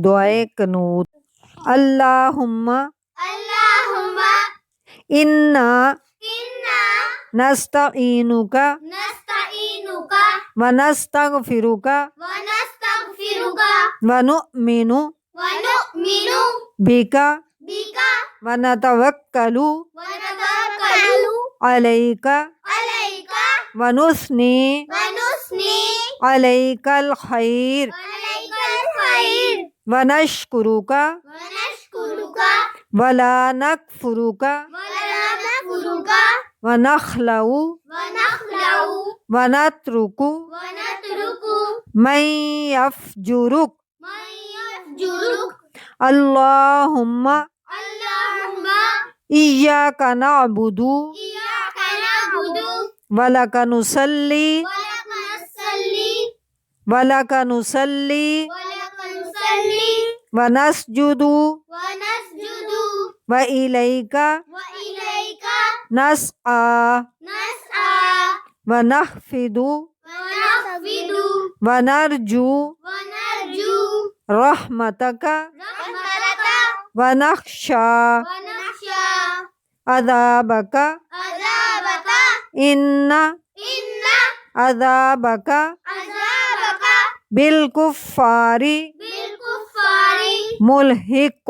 दुआए कनूत। अल्लाहुम्मा अल्लाहुम्मा इन्ना इन्ना नस्तईनुका नस्तईनुका व नस्तगफिरुका व नस्तगफिरुका व नुमिनु व नुमिनु बिका बिका व नतवक्कलु व नतवक्कलु अलैका अलैका व नुस्नी व नुस्नी अलैकल खैर अलैकल खैर व नशकुरुका व नशकुरुका व ला नकफुरुका व ला नकफुरुका व नखलउ व नखलउ व नत्रुकु व नतरुकु मैं यफजुरुक। मन यफजुरुक। अल्लाहुम्मा अल्लाहुम्मा इय्याका नअबुदु इय्याका नअबुदु व लका नुसल्ली व लका नसल्ली व लका नुसल्ली व लका नसल्ली व नस्जुदु व नसजुदु व इलैका व इलैका नस्आ नसआ व नहफिदु व नखफिदु व नरजू व नरजू रहमतका रहमतका व नख्शा व नख्शा अज़ाबका अज़ाबका इन्ना इन्ना अज़ाबका अज़ाबका बिलकुफ़ारी बिल कुफ़ारी मुल्हिक।